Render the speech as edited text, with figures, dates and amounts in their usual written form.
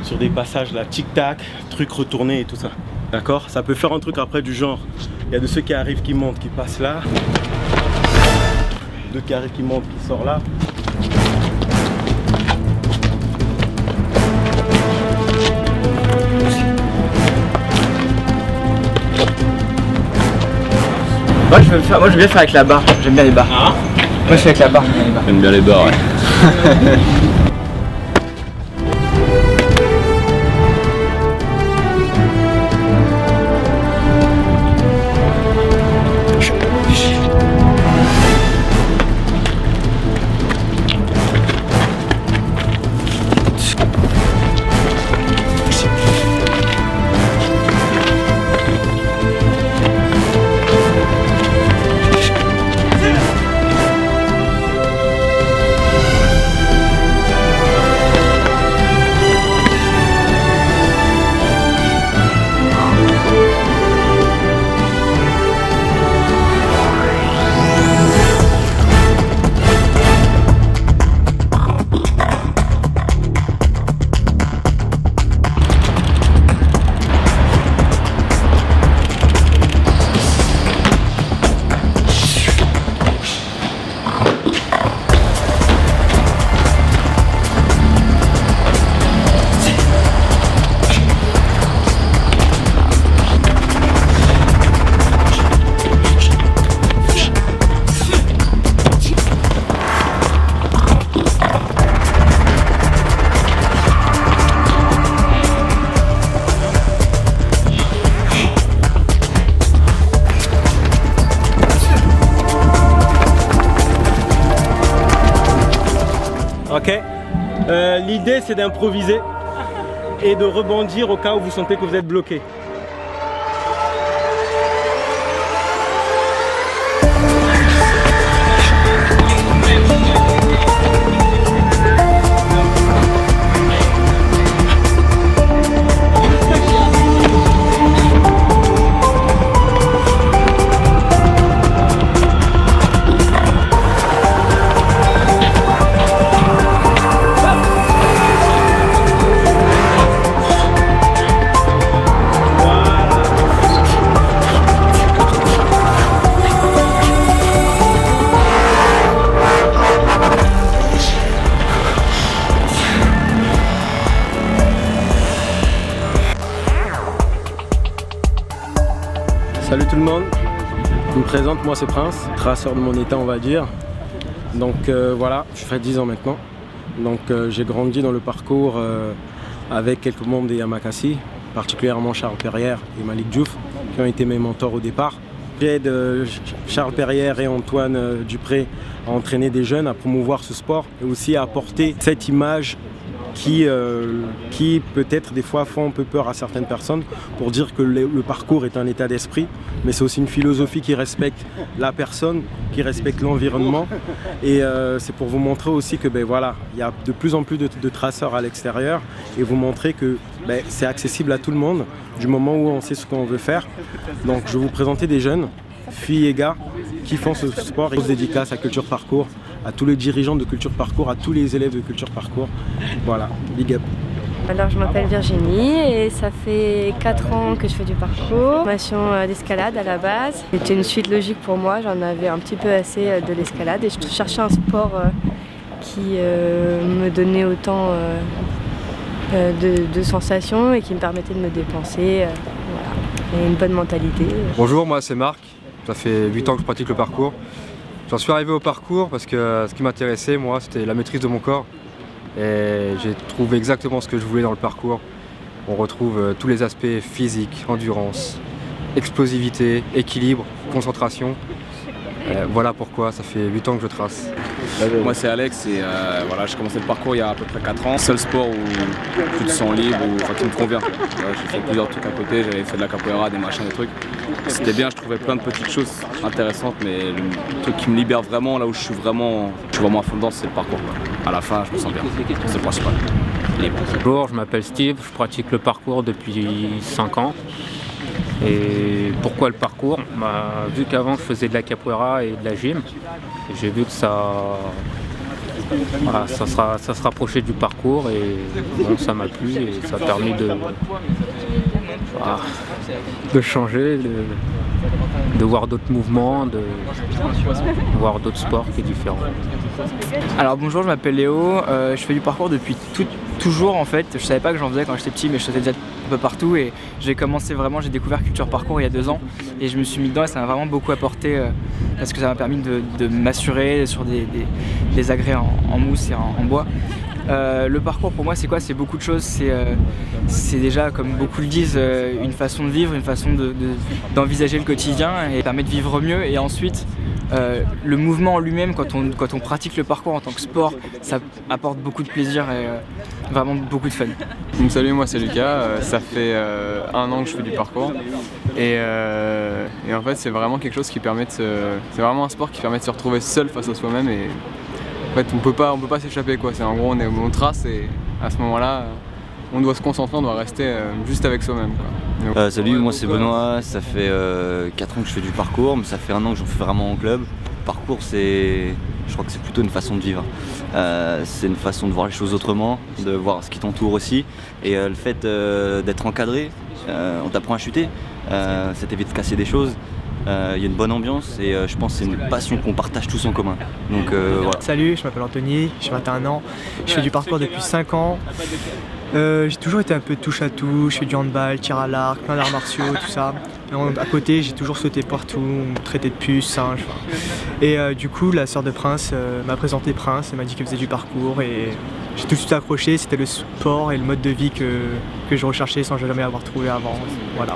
sur des passages là, tic-tac, trucs retournés et tout ça. D'accord? Ça peut faire un truc après du genre, il y a de ceux qui arrivent, qui montent, qui passent là. D'autres qui arrivent, qui montent, qui sortent là. Moi je veux bien faire avec la barre, j'aime bien les barres. Moi je fais avec la barre, J'aime bien les barres, ouais. Ok. L'idée c'est d'improviser et de rebondir au cas où vous sentez que vous êtes bloqué. Salut tout le monde, je me présente, moi c'est Prince, traceur de mon état on va dire. Donc voilà, je fais 10 ans maintenant. Donc j'ai grandi dans le parcours avec quelques membres des Yamakasi, particulièrement Charles Perrière et Malik Diouf, qui ont été mes mentors au départ. J'aide Charles Perrière et Antoine Dupré à entraîner des jeunes, à promouvoir ce sport et aussi à apporter cette image qui peut-être des fois font un peu peur à certaines personnes pour dire que le parcours est un état d'esprit, mais c'est aussi une philosophie qui respecte la personne, qui respecte l'environnement et c'est pour vous montrer aussi que voilà, il y a de plus en plus de traceurs à l'extérieur et vous montrer que c'est accessible à tout le monde du moment où on sait ce qu'on veut faire. Donc je vais vous présenter des jeunes, filles et gars, qui font ce sport et se dédicace à Culture Parcours, à tous les dirigeants de Culture Parcours, à tous les élèves de Culture Parcours. Voilà, big up. Alors je m'appelle Virginie et ça fait 4 ans que je fais du parcours. Formation d'escalade à la base. C'était une suite logique pour moi, j'en avais un petit peu assez de l'escalade et je cherchais un sport qui me donnait autant de sensations et qui me permettait de me dépenser. Voilà. Et une bonne mentalité. Bonjour, moi c'est Marc, ça fait 8 ans que je pratique le parcours. J'en suis arrivé au parcours parce que ce qui m'intéressait, moi, c'était la maîtrise de mon corps. Et j'ai trouvé exactement ce que je voulais dans le parcours. On retrouve tous les aspects physiques, endurance, explosivité, équilibre, concentration. Voilà pourquoi ça fait 8 ans que je trace. Moi c'est Alex et voilà, j'ai commencé le parcours il y a à peu près 4 ans. Seul sport où tu te sens libre, qui me convient. J'ai fait plusieurs trucs à côté, j'avais fait de la capoeira, des machins, des trucs. C'était bien, je trouvais plein de petites choses intéressantes, mais le truc qui me libère vraiment, là où je suis vraiment à fond dedans, c'est le parcours. À la fin, je me sens bien, c'est le principal. Libre. Bonjour, je m'appelle Steve, je pratique le parcours depuis 5 ans. Et pourquoi le parcours? Vu qu'avant je faisais de la capoeira et de la gym, j'ai vu que ça voilà, ça se rapprochait du parcours et bon, ça m'a plu et ça a permis de changer, de voir d'autres mouvements, de voir d'autres sports qui est différent. Alors bonjour, je m'appelle Léo, je fais du parcours depuis toujours en fait. Je savais pas que j'en faisais quand j'étais petit, mais je faisais déjà un peu partout et j'ai découvert Culture Parcours il y a 2 ans et je me suis mis dedans et ça m'a vraiment beaucoup apporté parce que ça m'a permis de m'assurer sur des agrès en mousse et en bois. Le parcours pour moi c'est quoi? C'est beaucoup de choses, c'est déjà comme beaucoup le disent une façon de vivre, une façon d'envisager le quotidien et permet de vivre mieux et ensuite le mouvement en lui-même quand on pratique le parcours en tant que sport ça apporte beaucoup de plaisir et vraiment beaucoup de fun. Donc, salut, moi c'est Lucas, ça fait 1 an que je fais du parcours et en fait c'est vraiment quelque chose qui permet c'est vraiment un sport qui permet de se retrouver seul face à soi-même et en fait on peut pas s'échapper quoi. C'est en gros on trace et à ce moment-là on doit se concentrer, on doit rester juste avec soi-même. Salut, moi c'est Benoît, ça fait 4 ans que je fais du parcours, mais ça fait 1 an que j'en fais vraiment en club. Le parcours je crois que c'est plutôt une façon de vivre. C'est une façon de voir les choses autrement, de voir ce qui t'entoure aussi. Et le fait d'être encadré, on t'apprend à chuter, ça t'évite de casser des choses. Il y a une bonne ambiance et je pense que c'est une passion qu'on partage tous en commun. Donc voilà. Salut, je m'appelle Anthony, j'ai 21 ans, je fais du parcours depuis 5 ans. J'ai toujours été un peu touche à tout, je fais du handball, tir à l'arc, plein d'arts martiaux, tout ça. Et à côté, j'ai toujours sauté partout, on me traitait de puce, singe. Et du coup, la sœur de Prince m'a présenté Prince, elle m'a dit qu'elle faisait du parcours et j'ai tout de suite accroché, c'était le sport et le mode de vie que je recherchais sans jamais avoir trouvé avant. Voilà.